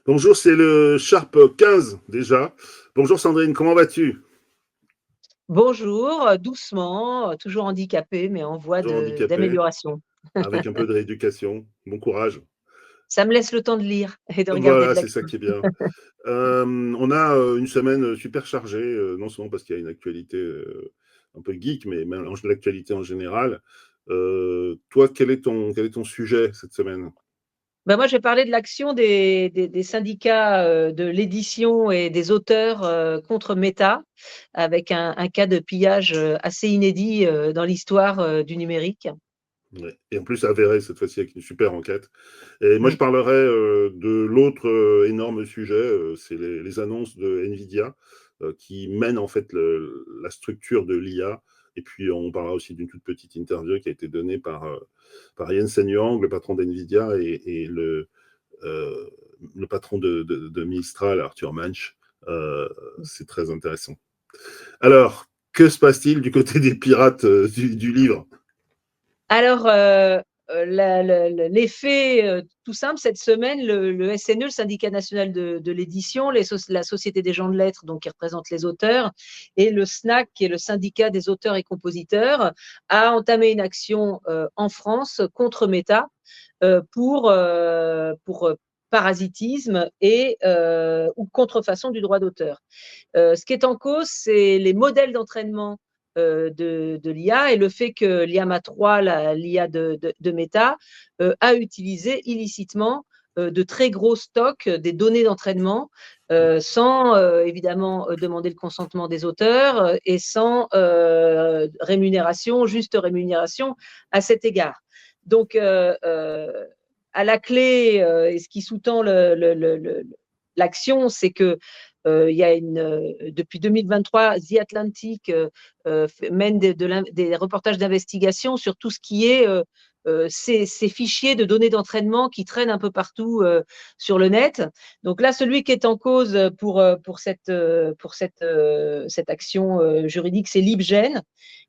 Bonjour, c'est le Sharp 15 déjà. Bonjour Sandrine, comment vas-tu? Bonjour, doucement, toujours handicapé, mais en voie Toujours handicapé, d'amélioration. avec un peu de rééducation. Bon courage. Ça me laisse le temps de lire et de regarder de Voilà, c'est ça l'actu. qui est bien. On a une semaine super chargée, non seulement parce qu'il y a une actualité un peu geek, mais même l'actualité en général. Toi, quel est ton sujet cette semaine? Ben moi, je vais parler de l'action des syndicats de l'édition et des auteurs contre Meta, avec un cas de pillage assez inédit dans l'histoire du numérique. Ouais. Et en plus avéré cette fois-ci avec une super enquête. Et moi, je Mm. parlerai de l'autre énorme sujet, c'est les annonces de Nvidia qui mènent en fait la structure de l'IA. Et puis, on parlera aussi d'une toute petite interview qui a été donnée par Jensen Huang, le patron d'Nvidia, et le patron de Mistral, Arthur Manch. C'est très intéressant. Alors, que se passe-t-il du côté des pirates du livre? Alors, l'effet tout simple, cette semaine, le SNE, le syndicat national de l'édition, la Société des gens de lettres, donc qui représente les auteurs, et le SNAC, qui est le syndicat des auteurs et compositeurs, a entamé une action en France contre Meta pour parasitisme et ou contrefaçon du droit d'auteur. Ce qui est en cause, c'est les modèles d'entraînement de l'IA et le fait que l'IAMA 3, l'IA de Meta, a utilisé illicitement de très gros stocks des données d'entraînement sans évidemment demander le consentement des auteurs et sans rémunération, juste rémunération à cet égard. Donc, à la clé, et ce qui sous-tend l'action, c'est que il y a depuis 2023, The Atlantic mène des reportages d'investigation sur tout ce qui est ces fichiers de données d'entraînement qui traînent un peu partout sur le net. Donc là, celui qui est en cause cette action juridique, c'est LibGen,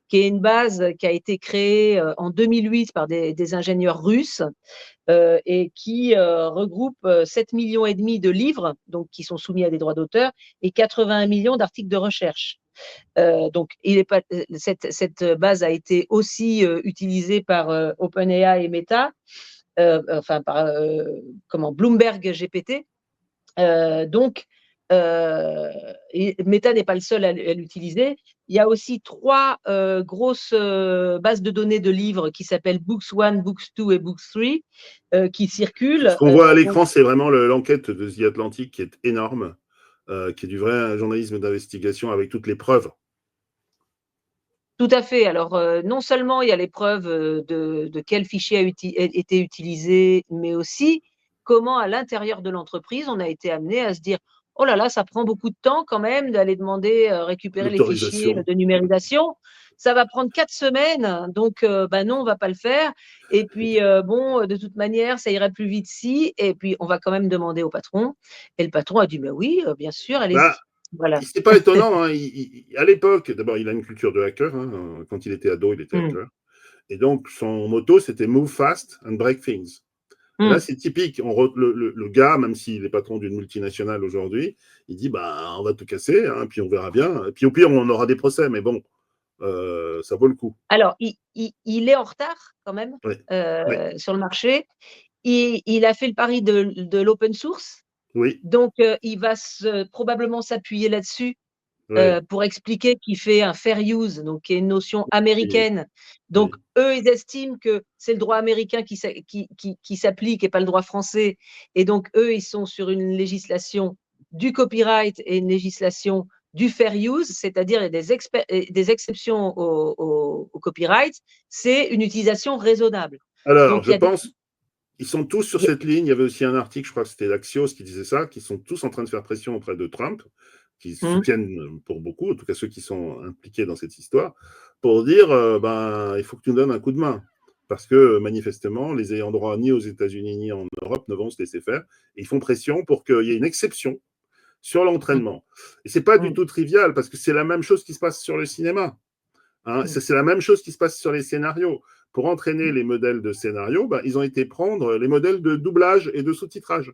qui est une base qui a été créée en 2008 par des ingénieurs russes et qui regroupe 7 millions et demi de livres donc, qui sont soumis à des droits d'auteur et 81 millions d'articles de recherche. Donc, cette base a été aussi utilisée par OpenAI et Meta, enfin par Bloomberg GPT. Donc, Meta n'est pas le seul à l'utiliser. Il y a aussi trois grosses bases de données de livres qui s'appellent Books One, Books Two et Books Three qui Ce circulent. qu'on voit à Donc, l'écran, c'est vraiment l'enquête de The Atlantic qui est énorme, qui est du vrai journalisme d'investigation avec toutes les preuves. tout à fait. Alors, non seulement il y a les preuves de quel fichier a été utilisé, mais aussi comment, à l'intérieur de l'entreprise, on a été amené à se dire oh là là, ça prend beaucoup de temps quand même d'aller demander récupérer les fichiers L'autorisation. de numérisation. Ça va prendre 4 semaines, donc ben non, on va pas le faire. Et puis bon, de toute manière, ça irait plus vite si. Et puis on va quand même demander au patron. Et le patron a dit mais oui, bien sûr, Bah, allez-y. Voilà. c'est pas étonnant. Hein. À l'époque, d'abord, il a une culture de hacker. Hein. Quand il était ado, il était Mm. hacker. Et donc, son motto, c'était Move fast and break things. Et là, Mm. c'est typique. Le gars, même s'il est patron d'une multinationale aujourd'hui, il dit bah, on va tout casser, hein, puis on verra bien. Et puis au pire, on aura des procès, mais bon, ça vaut le coup. Alors, il est en retard quand même Oui, oui, sur le marché. Il a fait le pari de l'open source, oui, donc il va probablement s'appuyer là-dessus oui, pour expliquer qu'il fait un fair use, donc qui est une notion oui, américaine. Donc oui. eux, ils estiment que c'est le droit américain qui s'applique et pas le droit français. Et donc eux, ils sont sur une législation du copyright et une législation du fair use, c'est-à-dire des exceptions au copyright, c'est une utilisation raisonnable. Alors, Donc je il y a des... pense ils sont tous sur cette ligne. Il y avait aussi un article, je crois que c'était l'Axios qui disait ça, qui sont tous en train de faire pression auprès de Trump, qui soutiennent pour beaucoup, en tout cas ceux qui sont impliqués dans cette histoire, pour dire ben, il faut que tu nous donnes un coup de main. Parce que manifestement, les ayants droit ni aux États-Unis ni en Europe ne vont se laisser faire. Et ils font pression pour qu'il y ait une exception sur l'entraînement. Et c'est pas du tout trivial parce que c'est la même chose qui se passe sur le cinéma. Hein, c'est la même chose qui se passe sur les scénarios. Pour entraîner les modèles de scénario, bah, ils ont été prendre les modèles de doublage et de sous-titrage.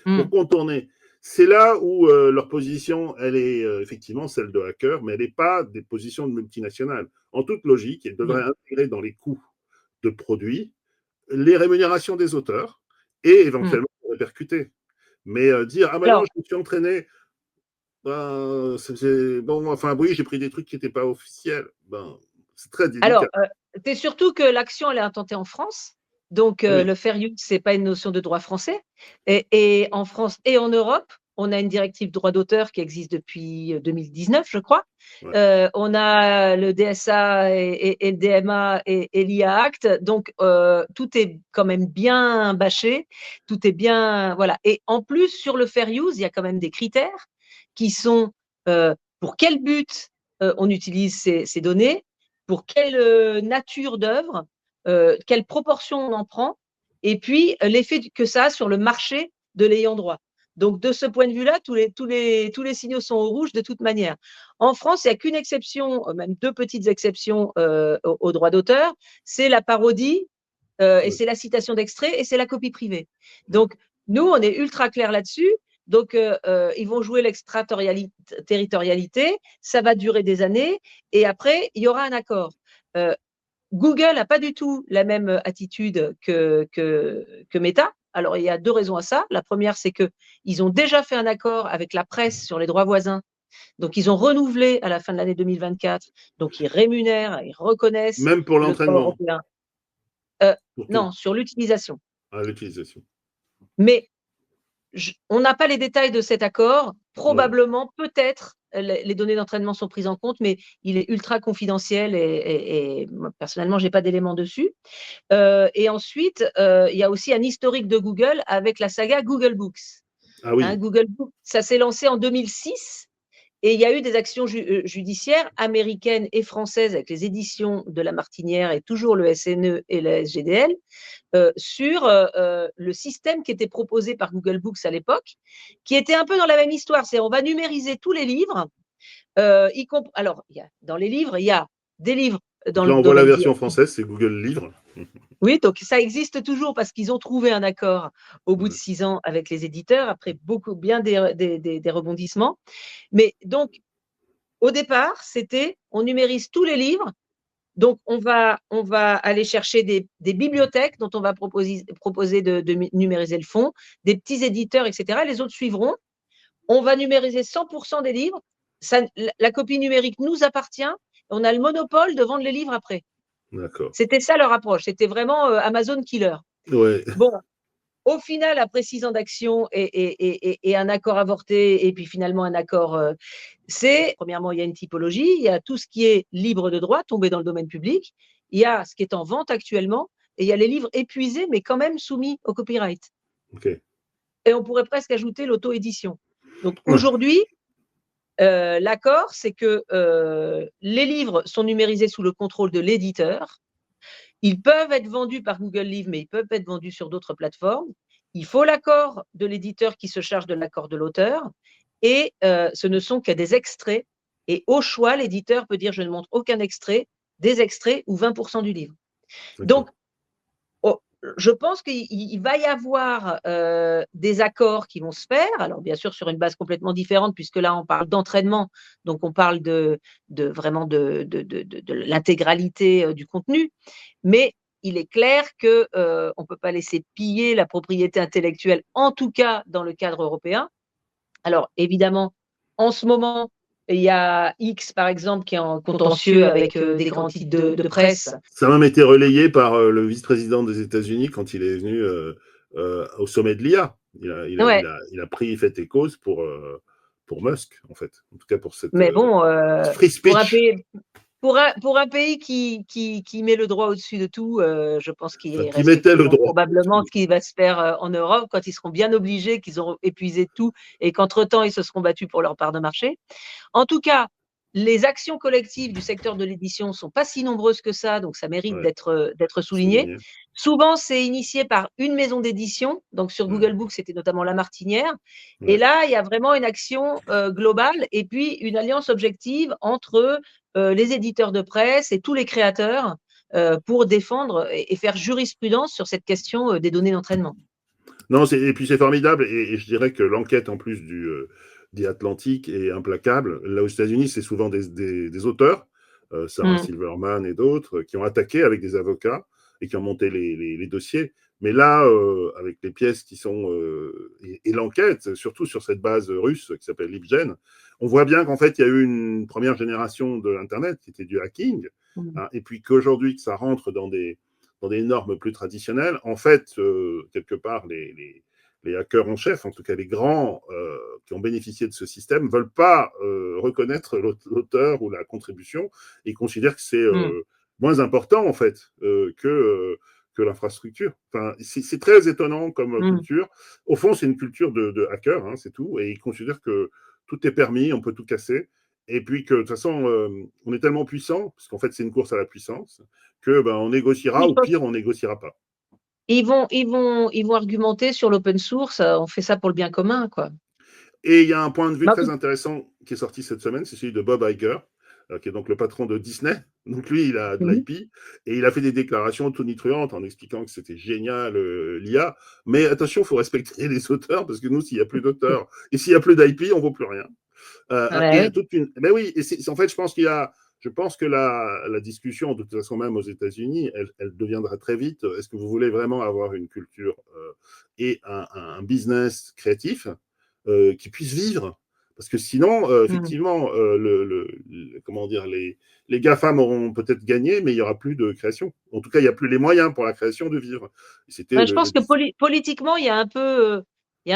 pour contourner. C'est là où leur position, elle est effectivement celle de hacker, mais elle n'est pas des positions de multinationales. En toute logique, ils devraient intégrer dans les coûts de produits les rémunérations des auteurs et éventuellement répercuter. Mais dire, ah ben non, je me suis entraîné, ben, bon, enfin oui, j'ai pris des trucs qui n'étaient pas officiels. Ben, c'est très délicat. Alors, c'est surtout que l'action, elle est intentée en France. Donc, le fair use, ce n'est pas une notion de droit français. Et en France et en Europe, on a une directive droit d'auteur qui existe depuis 2019, je crois. On a le DSA et le DMA et l'IA Act. Donc, tout est quand même bien bâché. Tout est bien. Voilà. Et en plus, sur le fair use, il y a quand même des critères qui sont pour quel but on utilise ces données, pour quelle nature d'œuvre, quelle proportion on en prend, et puis l'effet que ça a sur le marché de l'ayant droit. Donc, de ce point de vue-là, tous les signaux sont au rouge de toute manière. En France, il n'y a qu'une exception, même deux petites exceptions au droit d'auteur, c'est la parodie, et c'est la citation d'extrait, et c'est la copie privée. Donc, nous, on est ultra clair là-dessus. Donc, ils vont jouer l'extraterritorialité, ça va durer des années, et après, il y aura un accord. Google n'a pas du tout la même attitude que Meta. Alors, il y a deux raisons à ça. La première, c'est qu'ils ont déjà fait un accord avec la presse sur les droits voisins. Donc, ils ont renouvelé à la fin de l'année 2024. Donc, ils rémunèrent, ils reconnaissent même pour l'entraînement. Non, sur l'utilisation. Ah, l'utilisation. Mais on n'a pas les détails de cet accord. Probablement, peut-être, les données d'entraînement sont prises en compte, mais il est ultra confidentiel et moi, personnellement, je n'ai pas d'éléments dessus. Et ensuite, il y a aussi un historique de Google avec la saga Google Books. Ah oui. Google Books, ça s'est lancé en 2006. Et il y a eu des actions judiciaires américaines et françaises avec les éditions de La Martinière et toujours le SNE et la SGDL sur le système qui était proposé par Google Books à l'époque, qui était un peu dans la même histoire. C'est on va numériser tous les livres. Alors, dans les livres, il y a des livres dans là, on voit la version française, c'est Google Livres. Oui, donc ça existe toujours parce qu'ils ont trouvé un accord au bout de 6 ans avec les éditeurs, après bien des rebondissements. Mais donc, au départ, c'était on numérise tous les livres. Donc, on va aller chercher des bibliothèques dont on va proposer de numériser le fond, des petits éditeurs, etc. Les autres suivront. On va numériser 100% des livres. La copie numérique nous appartient. On a le monopole de vendre les livres après. D'accord. C'était ça leur approche. C'était vraiment Amazon killer. Ouais. Bon, au final, après 6 ans d'action et un accord avorté, et puis finalement un accord, premièrement, il y a une typologie, il y a tout ce qui est libre de droit, tombé dans le domaine public, il y a ce qui est en vente actuellement, et il y a les livres épuisés, mais quand même soumis au copyright. Okay. Et on pourrait presque ajouter l'auto-édition. Donc aujourd'hui, l'accord, c'est que les livres sont numérisés sous le contrôle de l'éditeur. Ils peuvent être vendus par Google Livre, mais ils peuvent être vendus sur d'autres plateformes. Il faut l'accord de l'éditeur qui se charge de l'accord de l'auteur. Et ce ne sont que des extraits. Et au choix, l'éditeur peut dire je ne montre aucun extrait, des extraits ou 20% du livre. Donc, je pense qu'il va y avoir des accords qui vont se faire. Alors, bien sûr, sur une base complètement différente, puisque là, on parle d'entraînement. Donc, on parle vraiment de l'intégralité du contenu. Mais il est clair qu'on ne peut pas laisser piller la propriété intellectuelle, en tout cas dans le cadre européen. Alors, évidemment, en ce moment, il y a X, par exemple, qui est en contentieux avec des grands titres de presse. Ça a même été relayé par le vice-président des États-Unis quand il est venu au sommet de l'IA. Il a pris fait et cause pour Musk, en fait. En tout cas, pour cette Mais bon, free speech. Pour un pays qui met le droit au-dessus de tout, je pense qu'il probablement ce qui va se faire en Europe quand ils seront bien obligés, qu'ils auront épuisé tout et qu'entre-temps, ils se seront battus pour leur part de marché. En tout cas, les actions collectives du secteur de l'édition ne sont pas si nombreuses que ça, donc ça mérite d'être souligné. Souvent, c'est initié par une maison d'édition. Donc, sur Google Books, c'était notamment La Martinière. Et là, il y a vraiment une action globale et puis une alliance objective entre les éditeurs de presse et tous les créateurs pour défendre et faire jurisprudence sur cette question des données d'entraînement. Non, et puis c'est formidable, et je dirais que l'enquête en plus du Atlantique est implacable. Là aux États-Unis, c'est souvent des auteurs, Sarah Mm. Silverman et d'autres, qui ont attaqué avec des avocats et qui ont monté les dossiers. Mais là, avec les pièces qui sont et l'enquête, surtout sur cette base russe qui s'appelle LibGen, on voit bien qu'en fait il y a eu une première génération de l'internet qui était du hacking, Mm. hein, et puis qu'aujourd'hui que ça rentre dans des normes plus traditionnelles, en fait, quelque part, les hackers en chef, en tout cas les grands qui ont bénéficié de ce système, ne veulent pas reconnaître l'auteur ou la contribution et considèrent que c'est Mm. moins important, en fait, que l'infrastructure. Enfin, c'est très étonnant comme Mm. culture. Au fond, c'est une culture de hackers, hein, c'est tout, et ils considèrent que tout est permis, on peut tout casser. Et puis que de toute façon, on est tellement puissant, parce qu'en fait c'est une course à la puissance, que ben, on négociera, Oui, je ou pense pire, on négociera pas. ils vont argumenter sur l'open source. On fait ça pour le bien commun, quoi. Et il y a un point de vue Bah, très intéressant qui est sorti cette semaine, c'est celui de Bob Iger, qui est donc le patron de Disney. Donc lui, il a de mhm. l'IP, et il a fait des déclarations tonitruantes en expliquant que c'était génial l'IA. Mais attention, il faut respecter les auteurs, parce que nous, s'il n'y a plus d'auteurs et s'il n'y a plus d'IP, on ne vaut plus rien. Ouais, Il y a oui. toute une. Ben oui, en fait, je pense qu'il y a. Je pense que la discussion, de toute façon, même aux États-Unis, elle deviendra très vite. Est-ce que vous voulez vraiment avoir une culture et un business créatif qui puisse vivre? Parce que sinon, Mm. effectivement, comment dire, les GAFAM auront peut-être gagné, mais il n'y aura plus de création. En tout cas, il n'y a plus les moyens pour la création de vivre. C'était Je pense que politiquement, il y a un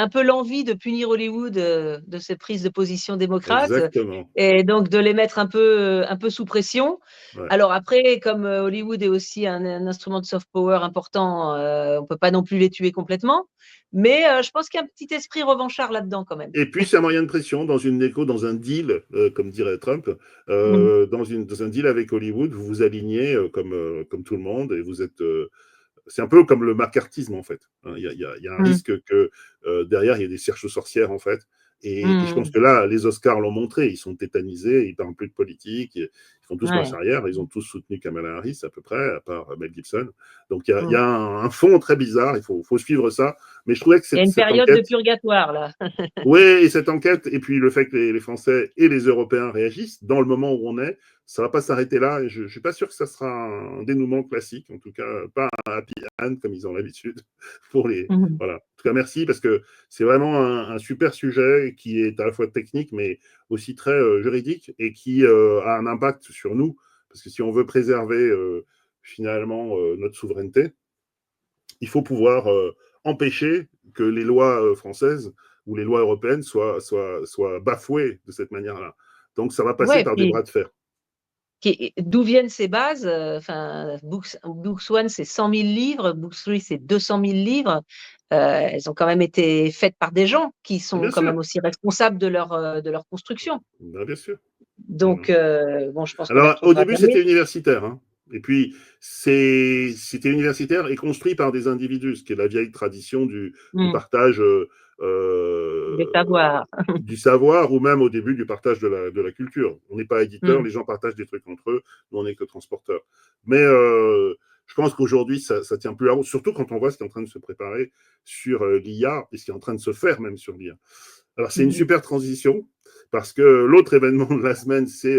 peu l'envie de punir Hollywood de ses prises de position démocrates Exactement. et donc de les mettre un peu sous pression. Ouais. Alors après, comme Hollywood est aussi un instrument de soft power important, on ne peut pas non plus les tuer complètement. Mais je pense qu'il y a un petit esprit revanchard là-dedans quand même. Et puis, c'est un moyen de pression dans une écho, dans un deal, comme dirait Trump, Mm. dans un deal avec Hollywood, vous vous alignez comme tout le monde, et vous êtes. C'est un peu comme le macartisme, en fait. Hein. Il y a un Mm. risque que derrière, il y ait des cherches aux sorcières, en fait. Et je pense Mm. que là, les Oscars l'ont montré. Ils sont tétanisés, ils parlent plus de politique, ils font tous marche Ouais. arrière. Ils ont tous soutenu Kamala Harris, à peu près, à part Mel Gibson. Donc, il y Mm. a un fond très bizarre. Il faut suivre ça. Mais je trouvais que Il y a une cette période de enquête. purgatoire là. Oui, et cette enquête, et puis le fait que les Français et les Européens réagissent dans le moment où on est, ça ne va pas s'arrêter là. Et je ne suis pas sûr que ça sera un dénouement classique, en tout cas pas un happy end comme ils ont l'habitude. Mm. Voilà. En tout cas, merci, parce que c'est vraiment un super sujet qui est à la fois technique, mais aussi très juridique, et qui a un impact sur nous. Parce que si on veut préserver finalement notre souveraineté, il faut pouvoir empêcher que les lois françaises ou les lois européennes soient bafouées de cette manière-là. Donc, ça va passer Ouais, par des puis bras de fer. d'où viennent ces bases? Enfin, Books One, c'est 100 000 livres, Books Three, c'est 200 000 livres. Elles ont quand même été faites par des gens qui sont Bien quand sûr, même aussi responsables de leur construction. bien sûr. Donc, Voilà. bon, je pense qu'on les Alors, au retrouvera début, jamais. c'était universitaire. Hein. Et puis, c'était universitaire et construit par des individus, ce qui est la vieille tradition du Hmm. partage Les savoirs. du savoir, ou même au début du partage de la culture. On n'est pas éditeur, Hmm. les gens partagent des trucs entre eux, nous on n'est que transporteurs. Mais je pense qu'aujourd'hui, ça tient plus la route, surtout quand on voit ce qui est en train de se préparer sur l'IA et ce qui est en train de se faire même sur l'IA. Alors c'est une Hmm. super transition, parce que l'autre événement de la semaine, c'est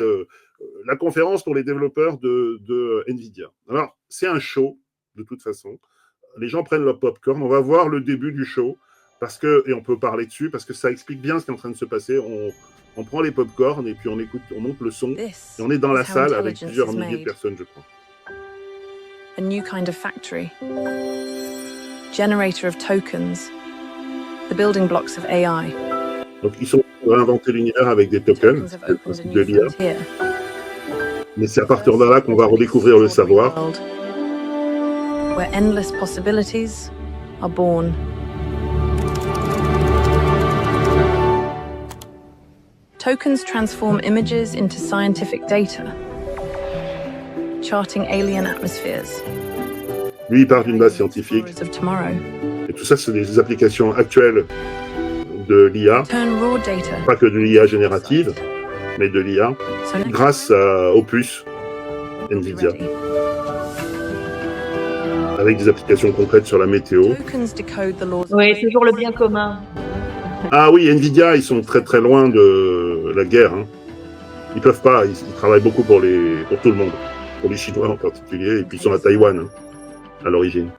la conférence pour les développeurs de NVIDIA. Alors, c'est un show, de toute façon. Les gens prennent leur popcorn. On va voir le début du show, et on peut parler dessus, parce que ça explique bien ce qui est en train de se passer. On prend les popcorn et puis on écoute, on monte le son, et on est dans la salle avec plusieurs milliers de personnes, je crois. A new kind of factory. Generator of tokens. The building blocks of AI. Donc, ils sont pour inventer l'univers avec des tokens, Tokens have c'est le opened a principe new de l'IA. frontier. Mais c'est à partir de là qu'on va redécouvrir le savoir. World where endless possibilities are born. Tokens transform images into scientific data, charting alien atmospheres. Lui, il part d'une base scientifique. Of tomorrow. Et tout ça, c'est des applications actuelles de l'IA. Turn raw data. Pas que de l'IA générative, mais de l'IA, grâce aux puces NVIDIA. avec des applications concrètes sur la météo. Tokens decode the laws of Oui, physics. toujours le bien commun. Ah oui, Nvidia, ils sont très très loin de la guerre. Hein. Ils peuvent pas, ils travaillent beaucoup pour tout le monde, pour les Chinois en particulier, et puis ils sont à Taïwan hein, à l'origine.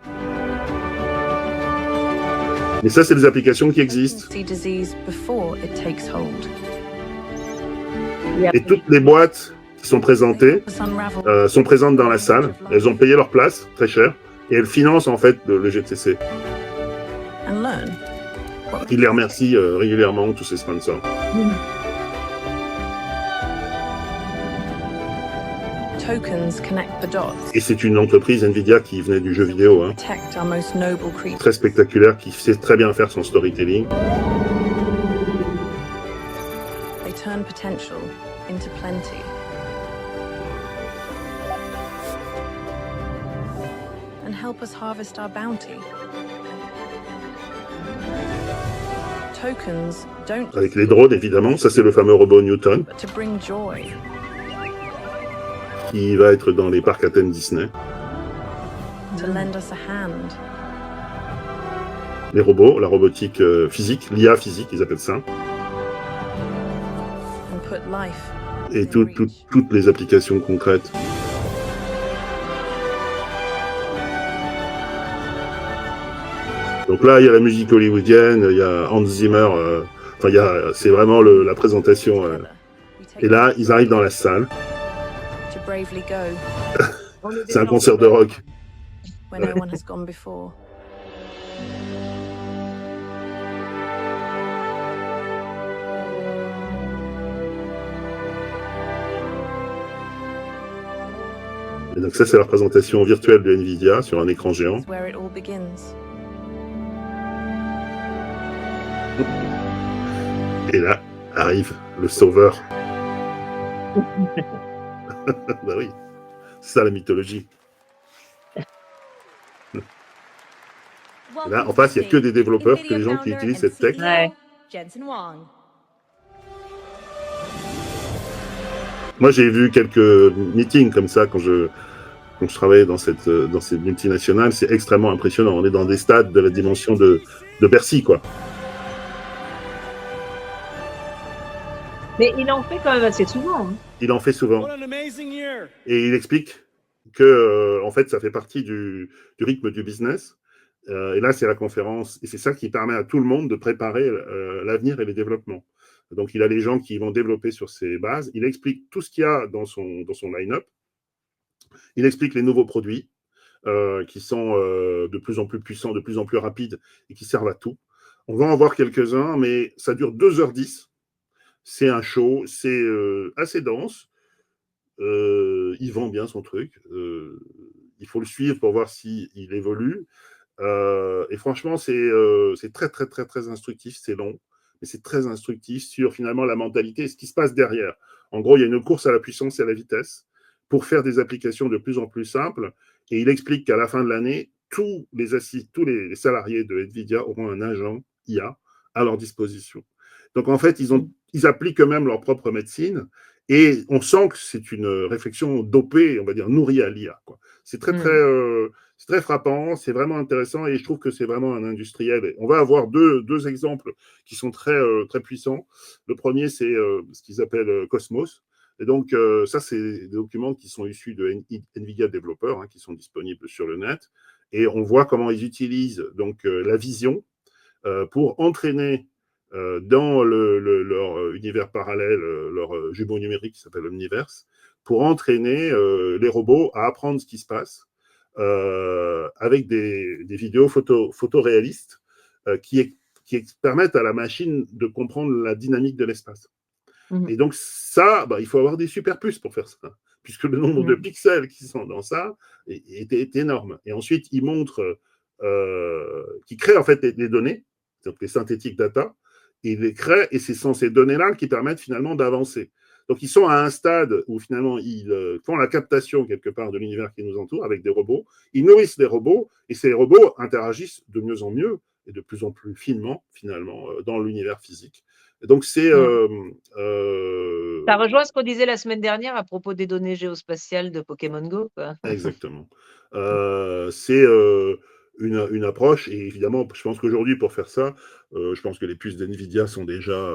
Mais ça, c'est des applications qui existent. See disease before it takes hold. Et toutes les boîtes qui sont présentées sont présentes dans la salle. Elles ont payé leur place, très cher, et elles financent en fait le GTC. And learn. Ils les remercient régulièrement, tous ces sponsors. Tokens connect the dots. Et c'est une entreprise, Nvidia, qui venait du jeu vidéo, hein, Protect our most noble creatures. très spectaculaire, qui sait très bien faire son storytelling. They turn potential into plenty. And help us harvest our bounty. Tokens don't Avec les drones, évidemment, ça c'est le fameux robot Newton, but to bring joy. qui va être dans les parcs à thème Disney. To lend us a hand. Les robots, la robotique physique, l'IA physique, ils appellent ça, And put life et in reach. toutes les applications concrètes. Donc là, il y a la musique hollywoodienne, il y a Hans Zimmer, c'est vraiment la présentation. Together, we take Et là, ils arrivent dans la salle, to bravely go c'est un concert de rock. where no one has gone before. Et donc ça, c'est la présentation virtuelle de Nvidia sur un écran géant. It's where it all begins. Et là, arrive le sauveur. Bah oui, c'est ça la mythologie. Là, en face, il n'y a que des développeurs, que les gens qui utilisent cette tech. Ouais. Jensen Huang. Moi, j'ai vu quelques meetings comme ça quand je travaillais dans ces multinationales. C'est extrêmement impressionnant. On est dans des stades de la dimension de Bercy, quoi. Mais il en fait quand même assez souvent. Hein. Il en fait souvent. What an amazing year. Et il explique que, en fait, ça fait partie du rythme du business. Et là, c'est la conférence. Et c'est ça qui permet à tout le monde de préparer l'avenir et les développements. Donc, il a les gens qui vont développer sur ces bases. Il explique tout ce qu'il y a dans son line-up. Il explique les nouveaux produits qui sont de plus en plus puissants, de plus en plus rapides et qui servent à tout. On va en voir quelques-uns, mais ça dure 2h10. C'est un show, c'est assez dense. Il vend bien son truc. Il faut le suivre pour voir s'il évolue. Et franchement, c'est très, très, très, très instructif. C'est long, mais c'est très instructif sur finalement la mentalité et ce qui se passe derrière. En gros, il y a une course à la puissance et à la vitesse pour faire des applications de plus en plus simples. Et il explique qu'à la fin de l'année, tous les salariés de Nvidia auront un agent IA à leur disposition. Donc, en fait, ils appliquent eux-mêmes leur propre médecine et on sent que c'est une réflexion dopée, on va dire, nourrie à l'IA, quoi. C'est c'est très frappant, c'est vraiment intéressant et je trouve que c'est vraiment un industriel. Et on va avoir deux exemples qui sont très, très puissants. Le premier, c'est ce qu'ils appellent Cosmos. Et donc, ça, c'est des documents qui sont issus de NVIDIA Developer, hein, qui sont disponibles sur le net. Et on voit comment ils utilisent donc, la vision pour entraîner dans leur univers parallèle, leur jumeau numérique qui s'appelle Omniverse, pour entraîner les robots à apprendre ce qui se passe avec des vidéos photoréalistes qui permettent à la machine de comprendre la dynamique de l'espace. Et donc ça, il faut avoir des super puces pour faire ça, puisque le nombre de pixels qui sont dans ça est énorme. Et ensuite, ils montrent qu'ils créent en fait les données, donc les synthétiques data, ils les créent, et ce sont ces données-là qui permettent finalement d'avancer. Donc, ils sont à un stade où finalement, ils font la captation quelque part de l'univers qui nous entoure avec des robots. Ils nourrissent les robots et ces robots interagissent de mieux en mieux et de plus en plus finement, finalement, dans l'univers physique. Et donc, c'est... Ça rejoint ce qu'on disait la semaine dernière à propos des données géospatiales de Pokémon Go, quoi. Exactement. C'est une approche, et évidemment, je pense qu'aujourd'hui, pour faire ça, je pense que les puces d'NVIDIA sont déjà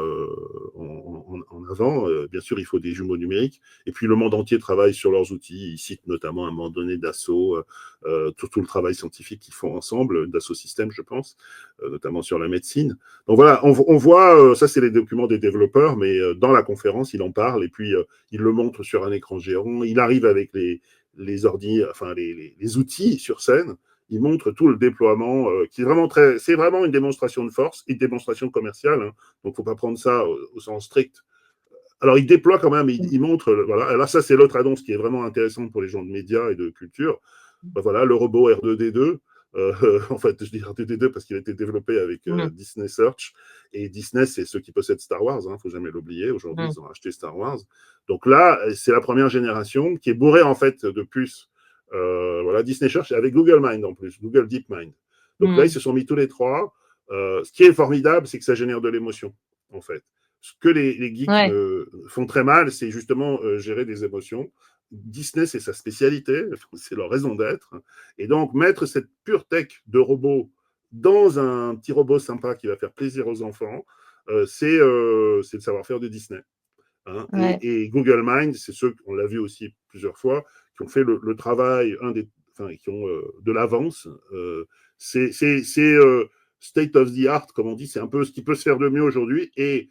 en avant. Bien sûr, il faut des jumeaux numériques. Et puis, le monde entier travaille sur leurs outils. Ils citent notamment à un moment donné Dassault, tout le travail scientifique qu'ils font ensemble, Dassault Systèmes, je pense, notamment sur la médecine. Donc voilà, on voit, ça c'est les documents des développeurs, mais dans la conférence, il en parle, et puis il le montre sur un écran géant. Il arrive avec les outils sur scène. Il montre tout le déploiement qui est vraiment c'est vraiment une démonstration de force, une démonstration commerciale. Hein, donc, faut pas prendre ça au sens strict. Alors, il déploie quand même, il montre, voilà. Alors, ça, c'est l'autre annonce qui est vraiment intéressante pour les gens de médias et de culture. Ben, voilà, le robot R2D2. En fait, je dis R2D2 parce qu'il a été développé avec Disney Search. Et Disney, c'est ceux qui possèdent Star Wars, il ne faut jamais l'oublier. Aujourd'hui, ils ont acheté Star Wars. Donc là, c'est la première génération qui est bourrée, en fait, de puces. Voilà, Disney Search avec Google Mind en plus, Google DeepMind. Donc là, ils se sont mis tous les trois. Ce qui est formidable, c'est que ça génère de l'émotion, en fait. Ce que les geeks font très mal, c'est justement gérer des émotions. Disney, c'est sa spécialité, c'est leur raison d'être. Et donc, mettre cette pure tech de robot dans un petit robot sympa qui va faire plaisir aux enfants, c'est le savoir-faire de Disney. Hein. Et Google Mind, c'est ceux, on l'a vu aussi plusieurs fois, qui ont fait le travail, qui ont de l'avance. C'est state of the art, comme on dit, c'est un peu ce qui peut se faire de mieux aujourd'hui. Et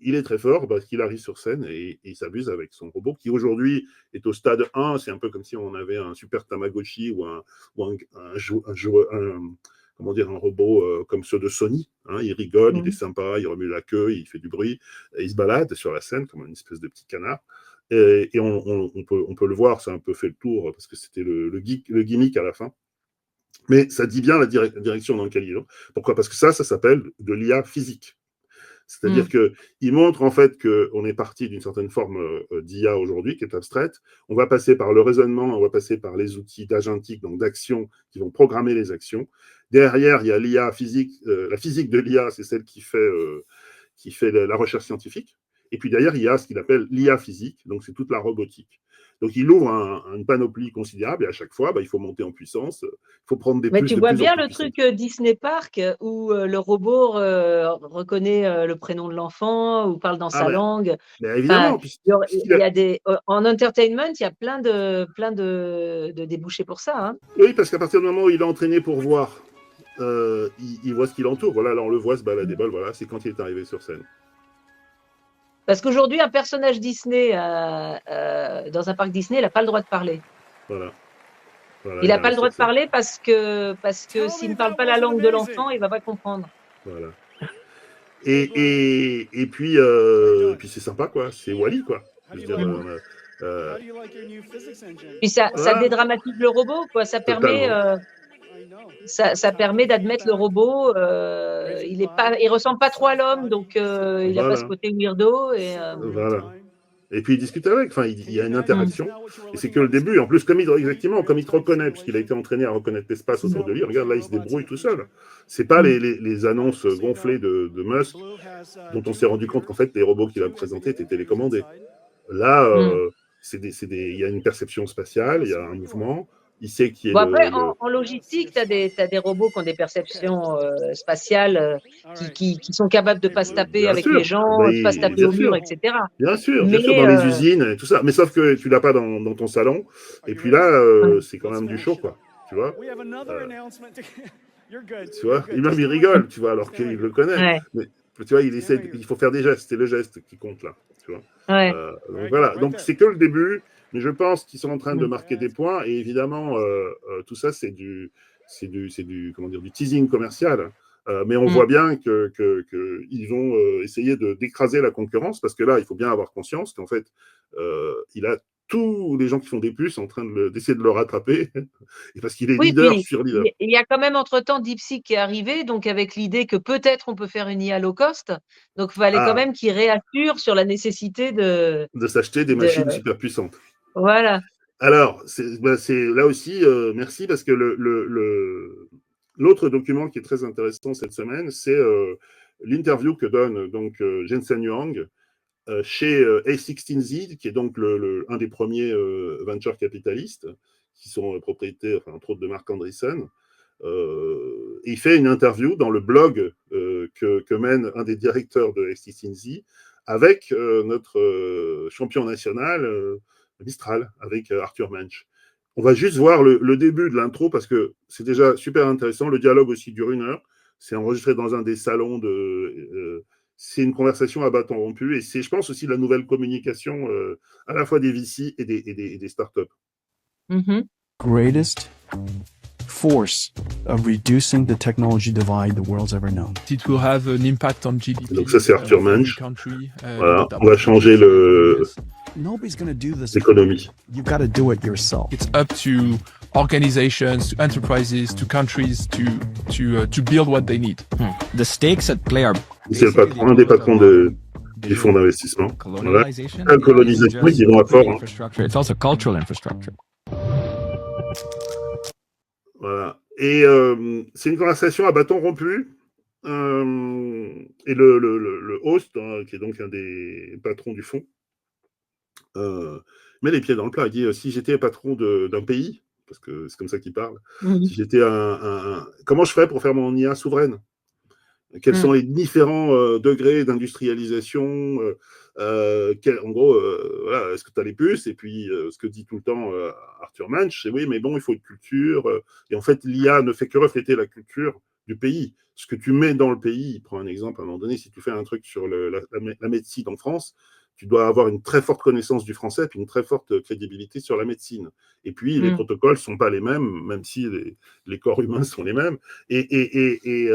il est très fort parce qu'il arrive sur scène et il s'amuse avec son robot qui aujourd'hui est au stade 1. C'est un peu comme si on avait un super Tamagotchi ou un comment dire, un robot comme ceux de Sony. Hein, il rigole, il est sympa, il remue la queue, il fait du bruit, et il se balade sur la scène comme une espèce de petit canard. Et on peut le voir, ça a un peu fait le tour parce que c'était le gimmick à la fin. Mais ça dit bien la direction dans laquelle il est. Pourquoi ? Parce que ça s'appelle de l'IA physique. C'est-à-dire qu'il montre en fait qu'on est parti d'une certaine forme d'IA aujourd'hui qui est abstraite. On va passer par le raisonnement, on va passer par les outils d'agentique, donc d'action, qui vont programmer les actions. Derrière, il y a l'IA physique. La physique de l'IA, c'est celle qui fait la recherche scientifique. Et puis derrière, il y a ce qu'il appelle l'IA physique, donc c'est toute la robotique. Donc il ouvre une panoplie considérable et à chaque fois, il faut monter en puissance, il faut prendre des puces de plus en plus puissantes. Mais tu vois bien le truc Disney Park où le robot reconnaît le prénom de l'enfant ou parle dans sa langue. Mais évidemment. Il y a en entertainment, il y a plein de débouchés pour ça. Hein. Oui, parce qu'à partir du moment où il est entraîné pour voir, il voit ce qui l'entoure. Voilà, là on le voit se balader. Voilà, c'est quand il est arrivé sur scène. Parce qu'aujourd'hui, un personnage Disney dans un parc Disney, il n'a pas le droit de parler. Voilà, il n'a pas le droit de parler parce que s'il ne parle pas la langue de l'enfant, il ne va pas comprendre. Voilà. Et puis c'est sympa, quoi. C'est Wall-E, quoi. Je veux dire, puis ça dédramatise le robot, quoi. Ça permet... Ça permet d'admettre le robot, il ressemble pas trop à l'homme, donc il n'a pas ce côté weirdo. Voilà. Et puis il discute avec, il y a une interaction, et c'est que le début. En plus, comme il te reconnaît, puisqu'il a été entraîné à reconnaître l'espace autour de lui, regarde là, il se débrouille tout seul. C'est pas les annonces gonflées de Musk, dont on s'est rendu compte qu'en fait, les robots qu'il a présentés étaient télécommandés. Là, il y a une perception spatiale, il y a un mouvement. Il sait qu'il y a après, en logistique, tu as des robots qui ont des perceptions spatiales qui sont capables de ne pas se taper avec les gens, de ne pas se taper au mur, etc. Bien sûr, dans les usines et tout ça. Mais sauf que tu ne l'as pas dans ton salon. Et puis là, c'est quand même du show, quoi. Tu vois, il rigole, tu vois, alors qu'il le connaît. Mais, tu vois, il faut faire des gestes. C'est le geste qui compte, là. Tu vois. Donc voilà. Donc c'est que le début. Mais je pense qu'ils sont en train de marquer des points et évidemment tout ça c'est du teasing commercial. Mais on voit bien qu'ils vont essayer d'écraser la concurrence parce que là il faut bien avoir conscience qu'en fait il a tous les gens qui font des puces en train d'essayer de le rattraper et parce qu'il est leader sur leader. Il y a quand même entre-temps DeepSeek qui est arrivé, donc avec l'idée que peut-être on peut faire une IA low cost. Donc il fallait quand même qu'il réassure sur la nécessité de s'acheter des machines super puissantes. Voilà. Alors, c'est là aussi, merci, parce que l'autre document qui est très intéressant cette semaine, c'est l'interview que donne donc Jensen Huang chez A16Z, qui est donc un des premiers venture capitalistes, qui sont propriétaires, enfin, entre autres, de Marc Andreessen. Il fait une interview dans le blog que mène un des directeurs de A16Z avec notre champion national Mistral, avec Arthur Mensch. On va juste voir le début de l'intro parce que c'est déjà super intéressant. Le dialogue aussi dure 1 heure. C'est enregistré dans un des salons c'est une conversation à bâton rompu et c'est, je pense, aussi la nouvelle communication à la fois des VC et des startups. Greatest force of reducing the technology divide the world's ever known. It will have an impact on GDP. Donc ça, c'est Arthur Mensch. Country, voilà, on va changer Nobody's going to do this. l'économie. You've got to do it yourself. It's up to organizations, to enterprises, to countries to build what they need. The stakes at play are. C'est un des patrons des fonds d'investissement. Voilà. La colonisation, ils y vont à fort. Hein. It's also cultural infrastructure. Voilà. Et c'est une conversation à bâton rompu. Et le host, hein, qui est donc un des patrons du fonds, met les pieds dans le plat. Il dit si j'étais patron d'un pays, parce que c'est comme ça qu'il parle, si j'étais comment je ferais pour faire mon IA souveraine? Quels sont les différents degrés d'industrialisation en gros, voilà, est-ce que tu as les puces? Et puis, ce que dit tout le temps Arthur Mensch, c'est oui, mais bon, il faut une culture. Et en fait, l'IA ne fait que refléter la culture du pays. Ce que tu mets dans le pays, il prend un exemple à un moment donné, si tu fais un truc sur la médecine en France, tu dois avoir une très forte connaissance du français puis une très forte crédibilité sur la médecine. Et puis, les protocoles ne sont pas les mêmes, même si les corps humains sont les mêmes. Et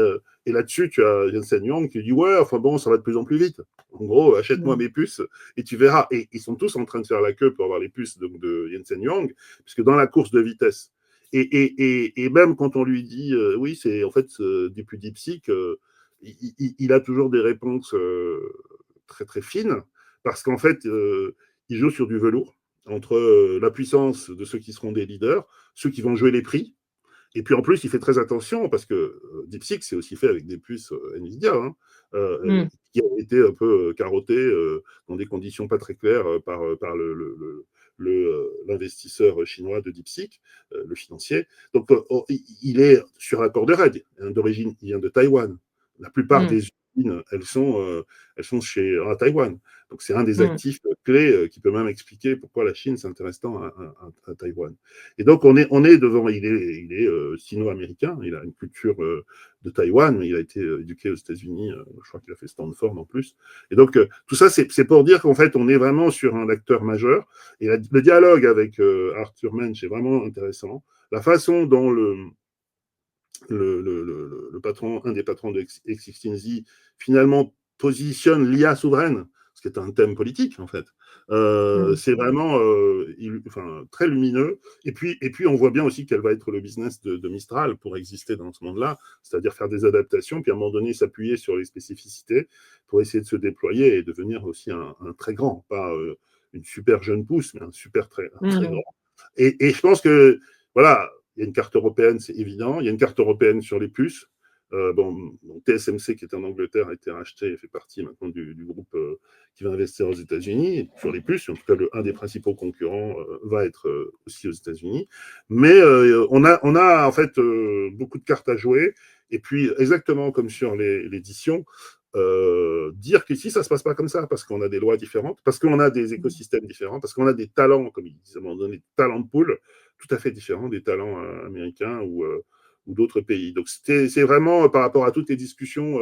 là-dessus, tu as Jensen Huang qui dit « Ouais, enfin bon, ça va de plus en plus vite. En gros, achète-moi mes puces et tu verras. » Et ils sont tous en train de faire la queue pour avoir les puces de Jensen Huang, puisque dans la course de vitesse. Et même quand on lui dit « Oui, c'est en fait depuis DeepSeek, il a toujours des réponses très très fines. » Parce qu'en fait, ils jouent sur du velours entre la puissance de ceux qui seront des leaders, ceux qui vont jouer les prix. Et puis en plus, il fait très attention parce que DeepSeek, c'est aussi fait avec des puces NVIDIA, qui ont été un peu carottées dans des conditions pas très claires par l'investisseur chinois de DeepSeek, le financier. Donc, il est sur un corps de raid. D'origine, il vient de Taïwan. La plupart des usines, elles sont à Taïwan. Donc, c'est un des actifs clés qui peut même expliquer pourquoi la Chine s'intéresse tant à Taïwan. Et donc, on est devant, il est sino-américain, il a une culture de Taïwan, mais il a été éduqué aux États-Unis, je crois qu'il a fait Stanford en plus. Et donc, tout ça, c'est pour dire qu'en fait, on est vraiment sur un acteur majeur. Et le dialogue avec Arthur Mensch est vraiment intéressant. La façon dont le patron, un des patrons de A16Z, finalement positionne l'IA souveraine, ce qui est un thème politique en fait. C'est vraiment très lumineux. Et puis, on voit bien aussi quel va être le business de Mistral pour exister dans ce monde-là, c'est-à-dire faire des adaptations, puis à un moment donné s'appuyer sur les spécificités pour essayer de se déployer et devenir aussi un très grand, pas une super jeune pousse, mais un très grand. Et je pense que, voilà, il y a une carte européenne, c'est évident. Il y a une carte européenne sur les puces. TSMC, qui était en Angleterre, a été racheté et fait partie maintenant du groupe qui va investir aux États-Unis sur les puces. En tout cas, un des principaux concurrents va être aussi aux États-Unis. Mais on a en fait beaucoup de cartes à jouer. Et puis, exactement comme sur l'édition, dire qu'ici, ça ne se passe pas comme ça, parce qu'on a des lois différentes, parce qu'on a des écosystèmes différents, parce qu'on a des talents, comme ils disent à un moment donné, des talents de pool tout à fait différents des talents américains ou d'autres pays. Donc, c'est vraiment, par rapport à toutes les discussions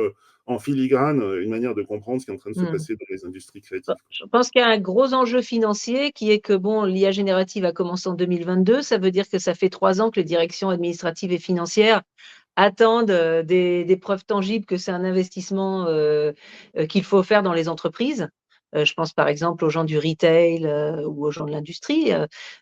en filigrane, une manière de comprendre ce qui est en train de se passer dans les industries créatives. Je pense qu'il y a un gros enjeu financier qui est que l'IA générative a commencé en 2022. Ça veut dire que ça fait 3 ans que les directions administratives et financières attendent des preuves tangibles que c'est un investissement qu'il faut faire dans les entreprises. Je pense par exemple aux gens du retail ou aux gens de l'industrie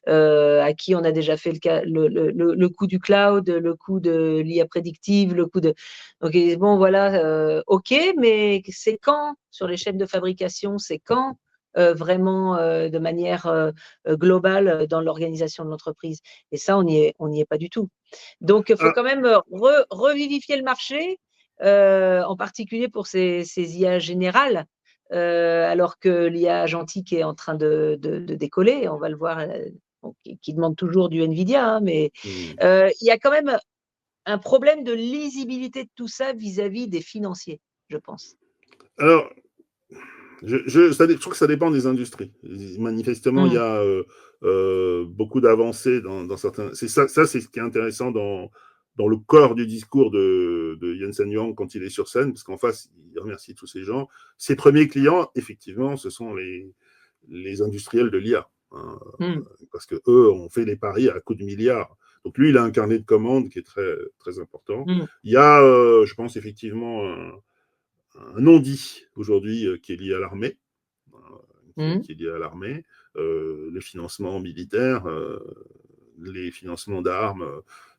à qui on a déjà fait le coût du cloud, le coût de l'IA prédictive, le coût de… Donc bon voilà, ok, mais c'est quand sur les chaînes de fabrication, c'est quand vraiment de manière globale dans l'organisation de l'entreprise. Et ça, on n'y est pas du tout. Donc, il faut quand même revivifier le marché, en particulier pour ces IA générales, alors que l'IA agentique est en train de décoller. On va le voir, qui demande toujours du NVIDIA, hein, mais il y a quand même un problème de lisibilité de tout ça vis-à-vis des financiers, je pense. Alors, je trouve que ça dépend des industries. Manifestement, il y a beaucoup d'avancées dans certains. C'est ça, c'est ce qui est intéressant dans le corps du discours de Jensen Huang quand il est sur scène, parce qu'en face, il remercie tous ces gens. Ses premiers clients, effectivement, ce sont les industriels de l'IA, hein, parce que eux ont fait les paris à coups de milliards. Donc lui, il a un carnet de commandes qui est très, très important. Il y a, je pense, effectivement, un non-dit aujourd'hui qui est lié à l'armée, qui est lié à l'armée, le financement militaire, les financements d'armes,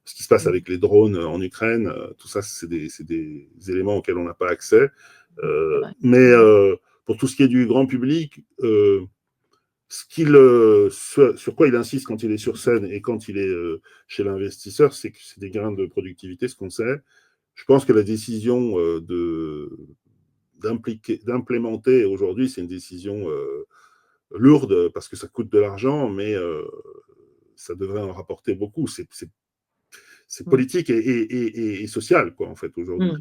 ce qui se passe avec les drones en Ukraine, tout ça, c'est des éléments auxquels on n'a pas accès. Mais pour tout ce qui est du grand public, sur quoi il insiste quand il est sur scène et quand il est chez l'investisseur, c'est que c'est des gains de productivité, ce qu'on sait. Je pense que la décision d'implémenter aujourd'hui, c'est une décision lourde parce que ça coûte de l'argent, mais ça devrait en rapporter beaucoup. C'est politique et social, quoi, en fait, aujourd'hui.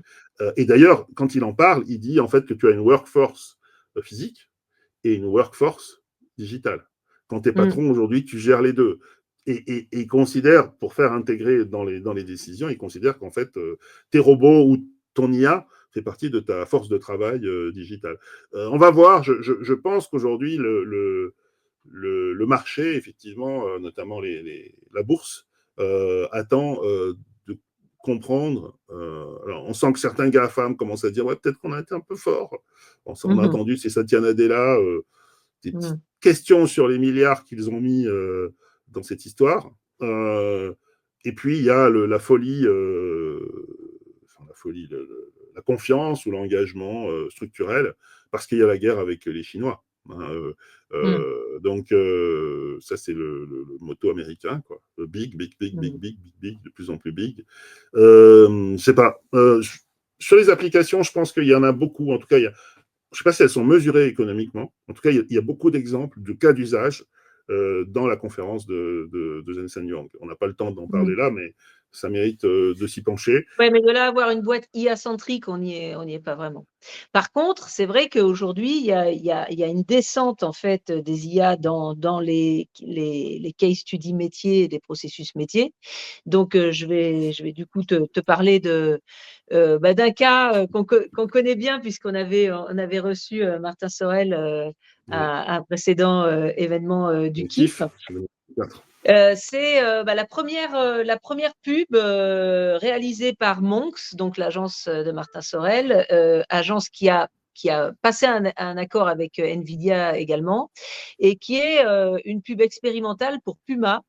Et d'ailleurs, quand il en parle, il dit en fait que tu as une workforce physique et une workforce digitale. Quand tu es patron aujourd'hui, tu gères les deux. Et il considère, pour faire intégrer dans les décisions, il considère qu'en fait, tes robots ou ton IA fait partie de ta force de travail digitale. On va voir, je pense qu'aujourd'hui, le marché, effectivement, notamment la bourse, attend de comprendre. Alors, on sent que certains GAFAM commencent à dire ouais, peut-être qu'on a été un peu fort. On a entendu, c'est Satya Nadella, des petites questions sur les milliards qu'ils ont mis dans cette histoire. Et puis, il y a la folie, la confiance ou l'engagement structurel, parce qu'il y a la guerre avec les Chinois. Donc, ça, c'est le motto américain, quoi. Big, big, big, big, big, big, big, de plus en plus big. Je sais pas. Sur les applications, je pense qu'il y en a beaucoup. En tout cas, je ne sais pas si elles sont mesurées économiquement. En tout cas, il y a beaucoup d'exemples de cas d'usage dans la conférence de Jensen Huang. On n'a pas le temps d'en parler là, mais ça mérite de s'y pencher. Oui, mais de là avoir une boîte IA-centrique, on n'y est pas vraiment. Par contre, c'est vrai qu'aujourd'hui, il y a une descente en fait des IA dans les case studies métiers et des processus métiers. Donc, je vais du coup te parler d'un cas qu'on connaît bien puisqu'on avait reçu Martin Sorel à un précédent événement du KIF. C'est la première pub réalisée par Monks, donc l'agence de Martin Sorel, agence qui a passé un accord avec NVIDIA également, et qui est une pub expérimentale pour Puma,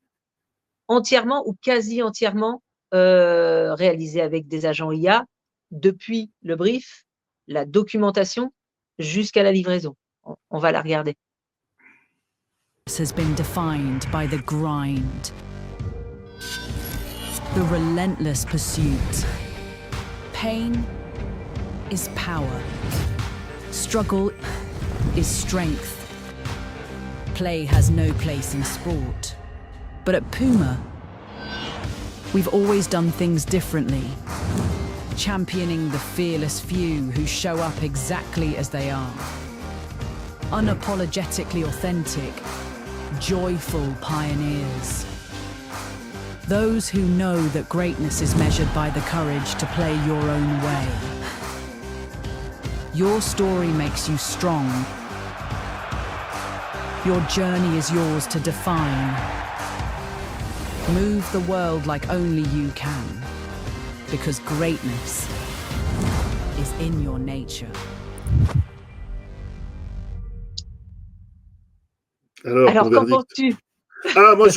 entièrement ou quasi entièrement réalisée avec des agents IA, depuis le brief, la documentation, jusqu'à la livraison. On va la regarder. Has been defined by the grind, the relentless pursuit. Pain is power. Struggle is strength. Play has no place in sport. But at Puma, we've always done things differently, championing the fearless few who show up exactly as they are. Unapologetically authentic, joyful pioneers. Those who know that greatness is measured by the courage to play your own way. Your story makes you strong. Your journey is yours to define. Move the world like only you can, because greatness is in your nature. Alors qu'en penses-tu ? Moi,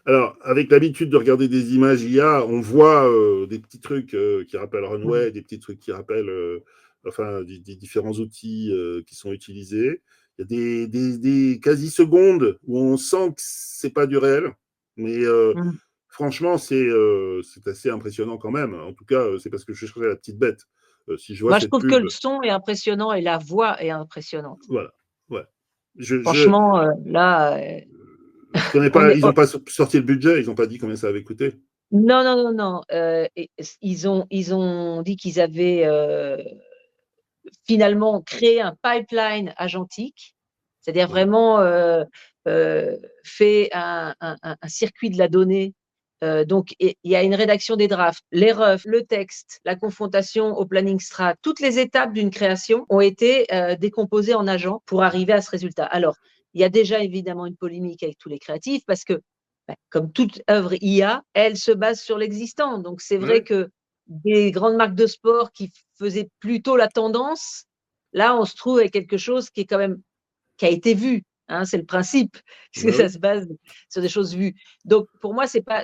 alors, avec l'habitude de regarder des images IA, on voit des petits trucs qui rappellent Runway, des petits trucs qui rappellent des différents outils qui sont utilisés. Il y a des quasi-secondes où on sent que c'est pas du réel, mais franchement, c'est assez impressionnant quand même. En tout cas, c'est parce que je cherchais la petite bête. Si je vois Moi, je cette trouve que pub, le son est impressionnant et la voix est impressionnante. voilà. Ouais. Franchement, là, Je connais on pas, est. ils n'ont pas sorti le budget, ils n'ont pas dit combien ça avait coûté. Non, non, non, non. Ils ont dit qu'ils avaient finalement créé un pipeline agentique, c'est-à-dire Ouais. vraiment fait un circuit de la donnée. Donc, il y a une rédaction des drafts, les refs, le texte, la confrontation au planning strat. Toutes les étapes d'une création ont été décomposées en agents pour arriver à ce résultat. Alors, il y a déjà évidemment une polémique avec tous les créatifs parce que, comme toute œuvre IA, elle se base sur l'existant. Donc, c'est vrai Ouais. que des grandes marques de sport qui faisaient plutôt la tendance, là, on se trouve avec quelque chose qui est quand même qui a été vu. Hein, c'est le principe, puisque ça Ouais. se base sur des choses vues. Donc, pour moi, c'est pas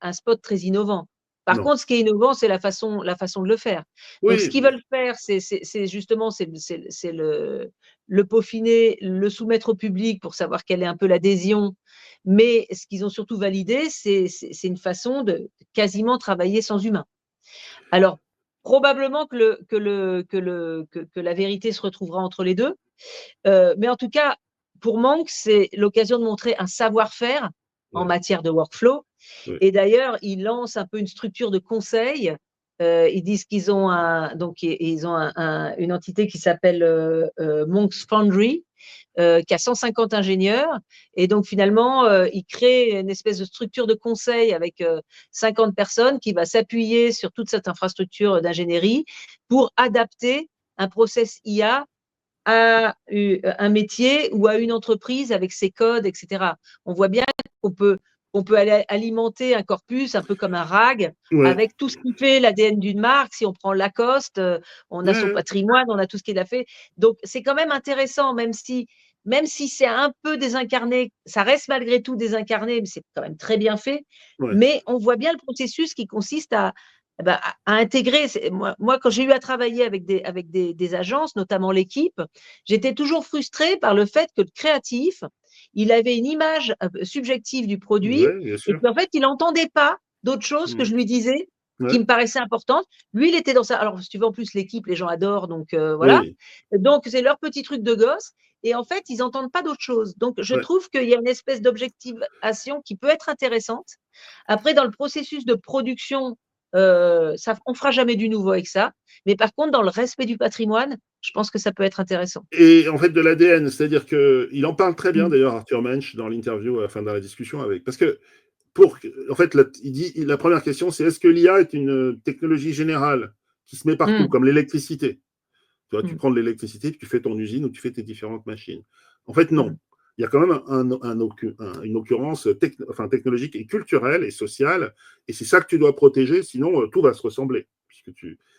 un spot très innovant. Par Non. contre, ce qui est innovant, c'est la façon de le faire. Donc, ce Oui, qu'ils veulent faire, c'est justement le peaufiner, le soumettre au public pour savoir quelle est un peu l'adhésion. Mais ce qu'ils ont surtout validé, c'est une façon de quasiment travailler sans humain. Alors, probablement que la vérité se retrouvera entre les deux. Mais en tout cas, pour Monk, c'est l'occasion de montrer un savoir-faire en ouais. matière de workflow. Ouais. Et d'ailleurs, ils lancent un peu une structure de conseil. Ils disent qu'ils ont une entité qui s'appelle Monk's Foundry, qui a 150 ingénieurs. Et donc, finalement, ils créent une espèce de structure de conseil avec 50 personnes qui va s'appuyer sur toute cette infrastructure d'ingénierie pour adapter un process IA à un métier ou à une entreprise avec ses codes, etc. On voit bien qu'on peut aller alimenter un corpus un peu comme un RAG Ouais. avec tout ce qui fait l'ADN d'une marque. Si on prend Lacoste, on a son Ouais. patrimoine, on a tout ce qu'il a fait. Donc, c'est quand même intéressant, même si c'est un peu désincarné, ça reste malgré tout désincarné, mais c'est quand même très bien fait. Ouais. Mais on voit bien le processus qui consiste à intégrer. Moi, quand j'ai eu à travailler avec des agences, notamment l'équipe, j'étais toujours frustrée par le fait que le créatif, il avait une image subjective du produit Ouais, bien et sûr. qu'en fait, il n'entendait pas d'autres choses que je lui disais qui Ouais. me paraissaient importantes. Lui, il était dans ça. Alors, si tu veux, en plus, l'équipe, les gens adorent, donc voilà. Oui. Donc, c'est leur petit truc de gosse. Et en fait, ils n'entendent pas d'autres choses. Donc, je Ouais. trouve qu'il y a une espèce d'objectivation qui peut être intéressante. Après, dans le processus de production, on ne fera jamais du nouveau avec ça. Mais par contre, dans le respect du patrimoine, je pense que ça peut être intéressant. Et en fait, de l'ADN, c'est-à-dire qu'il en parle très bien, Mm. d'ailleurs, Arthur Mensch, dans l'interview, enfin, dans la discussion avec. Parce que, en fait, il dit, la première question, c'est est-ce que l'IA est une technologie générale qui se met partout, Mm. comme l'électricité? Tu vois, tu Mm. prends de l'électricité, tu fais ton usine ou tu fais tes différentes machines. En fait, non. Mm. Il y a quand même une occurrence technologique et culturelle et sociale, et c'est ça que tu dois protéger, sinon tout va se ressembler.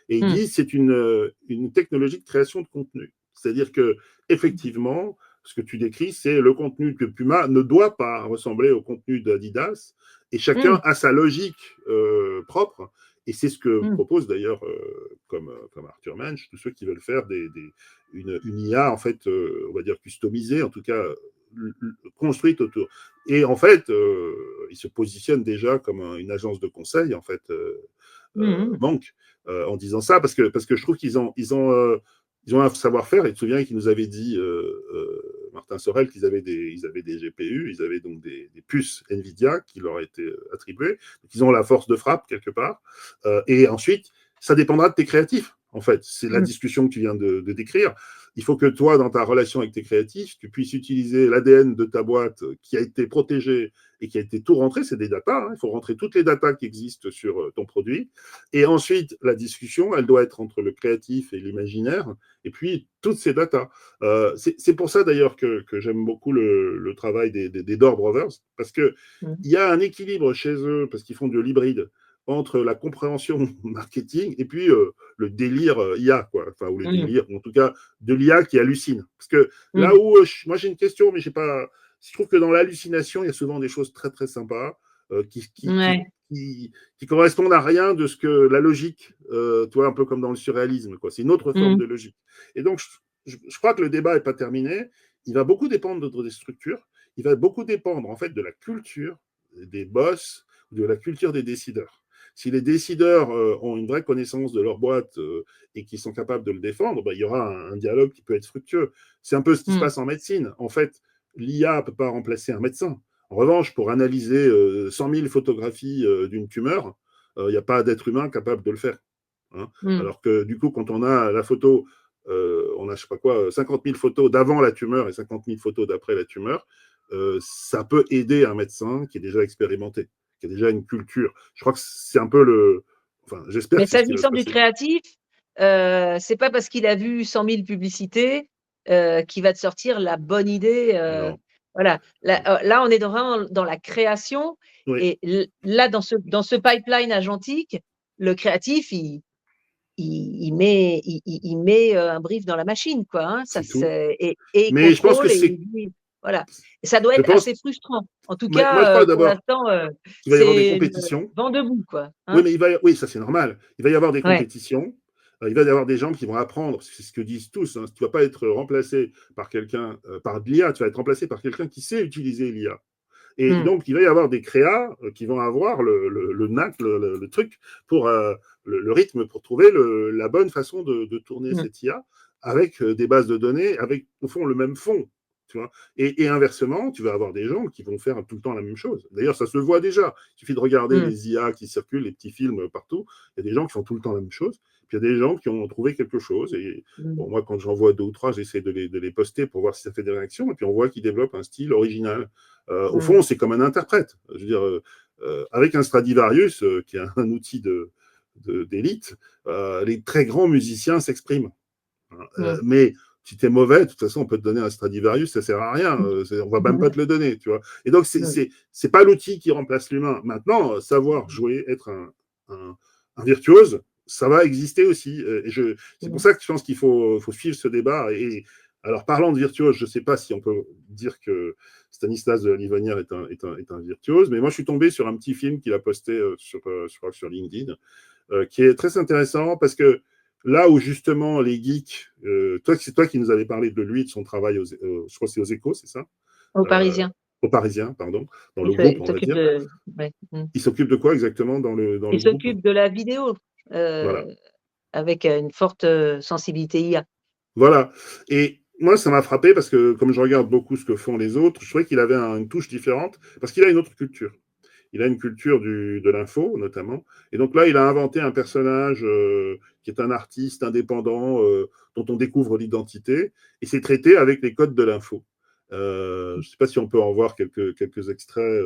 Et il Mm. dit c'est une technologie de création de contenu. C'est-à-dire que effectivement, ce que tu décris, c'est le contenu que Puma ne doit pas ressembler au contenu d'Adidas, et chacun Mm. a sa logique propre. Et c'est ce que Mm. propose d'ailleurs, comme Arthur Mensch, tous ceux qui veulent faire une IA, en fait, on va dire customisée, en tout cas construite autour. Et en fait, il se positionne déjà comme une agence de conseil, en fait, Mm. Monk, en disant ça, parce que je trouve qu'ils ont un savoir-faire. Et tu te souviens qu'ils nous avaient dit, Martin Sorel, qu'ils avaient des GPU, ils avaient donc des puces NVIDIA qui leur étaient attribuées. Donc, ils ont la force de frappe quelque part. Et ensuite, ça dépendra de tes créatifs. En fait, c'est la discussion que tu viens de décrire. Il faut que toi, dans ta relation avec tes créatifs, tu puisses utiliser l'ADN de ta boîte qui a été protégé et qui a été tout rentré. C'est des datas. Il faut rentrer toutes les datas qui existent sur ton produit. Et ensuite, la discussion, elle doit être entre le créatif et l'imaginaire. Et puis, toutes ces datas. C'est pour ça, d'ailleurs, que j'aime beaucoup le travail des Dore Brothers, parce qu'il y a un équilibre chez eux, parce qu'ils font de l'hybride, entre la compréhension marketing et puis le délire IA, quoi. Enfin, ou le délire, en tout cas, de l'IA qui hallucine. Parce que là où, moi j'ai une question, mais je sais pas, je trouve que dans l'hallucination, il y a souvent des choses très très sympas qui correspondent à rien de ce que la logique, toi, un peu comme dans le surréalisme, quoi. C'est une autre forme de logique. Et donc, je crois que le débat n'est pas terminé. Il va beaucoup dépendre des structures. Il va beaucoup dépendre, en fait, de la culture des boss, de la culture des décideurs. Si les décideurs ont une vraie connaissance de leur boîte et qui sont capables de le défendre, il y aura un dialogue qui peut être fructueux. C'est un peu ce qui se passe en médecine. En fait, l'IA ne peut pas remplacer un médecin. En revanche, pour analyser 100 000 photographies d'une tumeur, il n'y a pas d'être humain capable de le faire. Hein. Alors que du coup, quand on a la photo, on a, je sais pas quoi, 50 000 photos d'avant la tumeur et 50 000 photos d'après la tumeur, ça peut aider un médecin qui est déjà expérimenté, qui a déjà une culture. Je crois que c'est un peu le... Enfin, j'espère Mais que c'est ce qui va se s'agissant du passer. créatif, c'est pas parce qu'il a vu 100 000 publicités qu'il va te sortir la bonne idée. Non. Voilà. Là, on est vraiment dans la création. Oui. Et là, dans ce pipeline agentique, le créatif, il met un brief dans la machine, quoi. Hein. Ça, C'est tout. et il Mais je pense que contrôle. c'est... Voilà. Et ça doit Je être pense... assez frustrant. En tout Moi, je cas, crois pour d'abord l'instant, qu'il va y avoir des c'est compétitions. vent debout, quoi. Oui, Hein. mais oui, ça c'est normal. Il va y avoir des Ouais. compétitions. Il va y avoir des gens qui vont apprendre. C'est ce que disent tous. Hein. Tu ne vas pas être remplacé par quelqu'un, par de l'IA. Tu vas être remplacé par quelqu'un qui sait utiliser l'IA. Et donc, il va y avoir des créas qui vont avoir le knack, le truc, pour le rythme, pour trouver la bonne façon de tourner cette IA avec des bases de données, avec, au fond, le même fond. Tu vois. Et inversement, tu vas avoir des gens qui vont faire tout le temps la même chose. D'ailleurs, ça se voit déjà. Il suffit de regarder les IA qui circulent, les petits films partout. Il y a des gens qui font tout le temps la même chose. Puis il y a des gens qui ont trouvé quelque chose. Et bon, moi, quand j'en vois 2 ou 3, j'essaie de les poster pour voir si ça fait des réactions. Et puis on voit qu'ils développent un style original. Au fond, c'est comme un interprète. Je veux dire, avec un Stradivarius, qui est un outil d'élite, les très grands musiciens s'expriment. Mais si tu es mauvais, de toute façon, on peut te donner un Stradivarius, ça ne sert à rien. On ne va même pas te le donner. Tu vois. Et donc, c'est pas l'outil qui remplace l'humain. Maintenant, savoir jouer, être un virtuose, ça va exister aussi. Et c'est pour ça que je pense qu'il faut suivre ce débat. Et alors, parlant de virtuose, je ne sais pas si on peut dire que Stanislas de la Livonnière est un virtuose, mais moi, je suis tombé sur un petit film qu'il a posté sur LinkedIn, qui est très intéressant parce que là où justement les geeks, c'est toi qui nous avais parlé de lui, de son travail, je crois que c'est aux Échos, c'est ça? Aux Parisiens. Aux Parisiens, pardon, dans le groupe, on va dire. Il s'occupe de quoi exactement dans le groupe? Il s'occupe de la vidéo, voilà. avec une forte sensibilité IA. Voilà. Et moi, ça m'a frappé parce que comme je regarde beaucoup ce que font les autres, je trouvais qu'il avait une touche différente parce qu'il a une autre culture. Il a une culture de l'info, notamment. Et donc là, il a inventé un personnage qui est un artiste indépendant dont on découvre l'identité. Et c'est traité avec les codes de l'info. Je ne sais pas si on peut en voir quelques extraits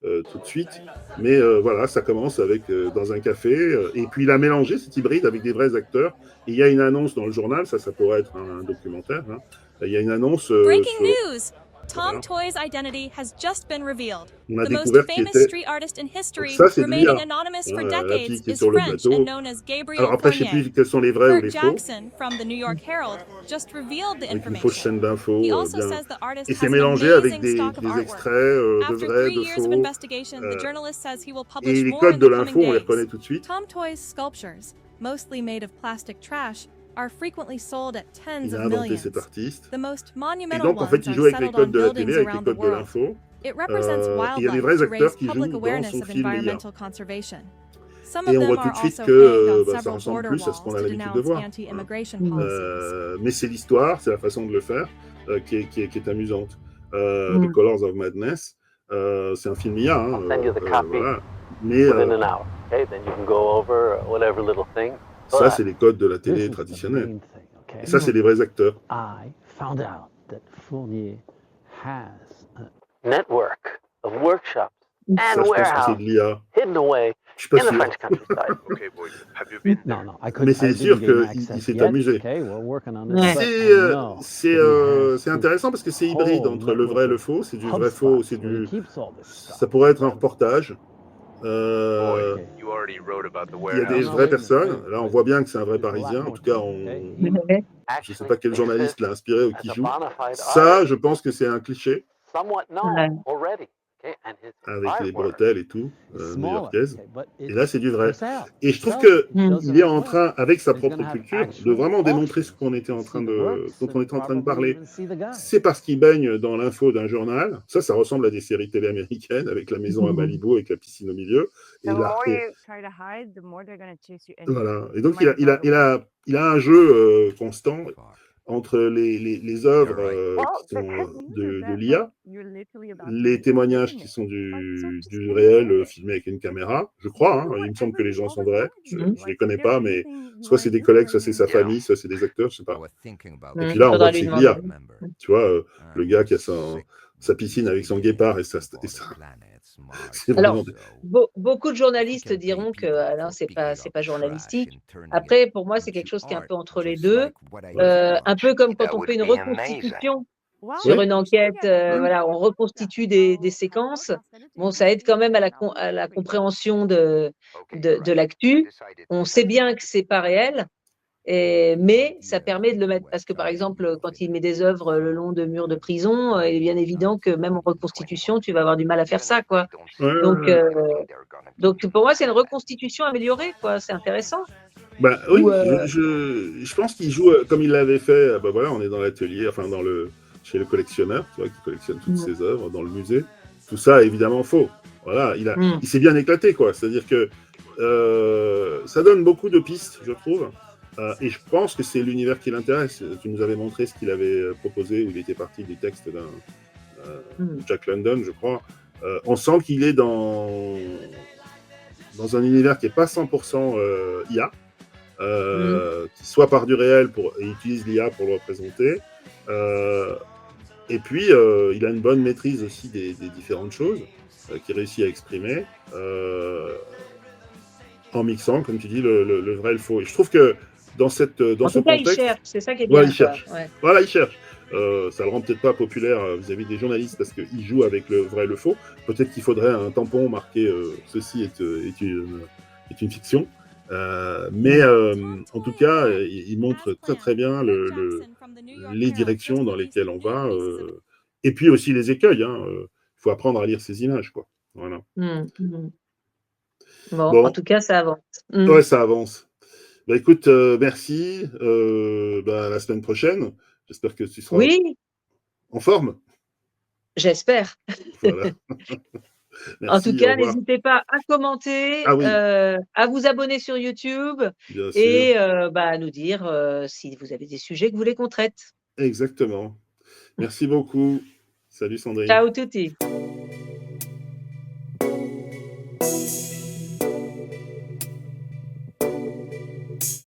tout de suite. Mais voilà, ça commence avec dans un café. Et puis, il a mélangé cet hybride avec des vrais acteurs. Et il y a une annonce dans le journal. Ça pourrait être un documentaire. Hein. Il y a une annonce... Breaking news! Tom Toy's identity has just been revealed. On a The most découvert qu'il famous était... street artist in history, Ça, c'est de remaining l'IA. anonymous for La fille decades, qui est is sur le French plateau. and known as Gabriel Alors après, je ne sais Fournier. plus quels sont les vrais ou Kurt les faux. Jackson from the New York Herald just revealed the Avec une fausse information. chaîne d'infos. He also Bien. says the artist Et has c'est an mélangé avec amazing des stock of extraits artwork. de After vrais, 3 de years of faux. investigation, the journalist says he will Et publish les more in codes de the coming l'info, on les reconnaît days. tout de suite. Tom Toy's sculptures, mostly made of plastic trash, are frequently sold at tens Il a of inventé millions. cet artiste. The most Et monumental donc, en fait, ones il are joue avec les settled on codes de la buildings télé, avec les around the codes de world. l'info. It represents Il y a des wildlife vrais to acteurs raise qui jouent public dans awareness son of film IA. environmental conservation. Some Et of on voit them tout are de suite also que hanged on ça several ressemble border plus à ce walls qu'on a to l'habitude de denounce voir. anti-immigration policies. Mais c'est l'histoire, c'est la façon de le faire qui est amusante. The Colors of Madness, c'est un film IA. Hein, voilà. Mais ça, c'est les codes de la télé traditionnelle. Et ça, c'est les vrais acteurs. I found out that Fournier has a network of workshops Ça, and je pense que c'est warehouses de l'IA. hidden away Je suis pas in the sûr. French countryside. Okay, boys, have you been there? No, I couldn't. Mais c'est I sûr didn't gain qu'il access s'est yet. amusé. Okay, we're working on Ouais. this. but I know that he has C'est intéressant parce que c'est hybride whole entre le vrai et le network faux. of C'est du vrai faux, HubSpots c'est where he du. keeps all this stuff. Ça pourrait être un reportage. Boy, Okay. you already wrote about the Il y a des warehouse. vraies personnes. Là, on voit bien que c'est un vrai Parisien. En tout cas, je ne sais pas quel journaliste l'a inspiré ou qui joue. Ça, je pense que c'est un cliché. Somewhat known already. avec les bretelles et tout, new-yorkaises. Et là, c'est du vrai. Et Et je trouve que Mm. il est en train, avec sa propre culture, de vraiment démontrer ce qu'on était en train de, dont on était en train de parler. C'est parce qu'il baigne dans l'info d'un journal. Ça ressemble à des séries télé américaines avec la maison à Malibu avec la piscine au milieu. Et là, voilà. Et donc il a un jeu constant entre les œuvres qui sont de l'IA, les témoignages qui sont du réel filmé avec une caméra, je crois. Hein, il me semble que les gens sont vrais. Je les connais pas, mais soit c'est des collègues, soit c'est sa famille, soit c'est des acteurs, je sais pas. Et puis là, on voit que c'est de l'IA. Tu vois, le gars qui a sa piscine avec son guépard et ça. Alors, beaucoup de journalistes diront que alors, c'est pas journalistique. Après, pour moi, c'est quelque chose qui est un peu entre les deux. Un peu comme quand on fait une reconstitution sur une enquête, voilà, on reconstitue des séquences. Bon, ça aide quand même à la compréhension de l'actu. On sait bien que c'est pas réel. Mais ça permet de le mettre, parce que par exemple, quand il met des œuvres le long de murs de prison, il est bien évident que même en reconstitution, tu vas avoir du mal à faire ça, quoi. Donc pour moi, c'est une reconstitution améliorée, quoi. C'est intéressant. Bah oui, je pense qu'il joue comme il l'avait fait. Bah voilà, on est dans l'atelier, enfin chez le collectionneur, tu vois, qui collectionne toutes ses œuvres dans le musée. Tout ça, évidemment, faux. Voilà, il s'est bien éclaté, quoi. C'est-à-dire que ça donne beaucoup de pistes, je trouve. Et je pense que c'est l'univers qui l'intéresse. Tu nous avais montré ce qu'il avait proposé, où il était parti du texte d'un Jack London, je crois. On sent qu'il est dans un univers qui n'est pas 100% IA, qui soit part du réel et utilise l'IA pour le représenter. Et puis, il a une bonne maîtrise aussi des différentes choses qu'il réussit à exprimer en mixant, comme tu dis, le vrai et le faux. Et je trouve que dans ce contexte, il cherche, c'est ça qui est bien. Il cherche. Ouais. Voilà, il cherche. Ça le rend peut-être pas populaire vis-à-vis des journalistes parce qu'il joue avec le vrai et le faux. Peut-être qu'il faudrait un tampon marqué ceci est une fiction. Mais en tout cas, il montre très très bien les directions dans lesquelles on va. Et puis aussi les écueils. Il faut apprendre à lire ces images, quoi. Voilà. Bon, en tout cas, ça avance. Ouais, ça avance. Bah, écoute, merci. À la semaine prochaine. J'espère que tu seras en forme. J'espère. Voilà. Merci, en tout cas, n'hésitez pas à commenter, à vous abonner sur YouTube et à nous dire si vous avez des sujets que vous voulez qu'on traite. Exactement. Merci beaucoup. Salut Sandrine. Ciao tutti.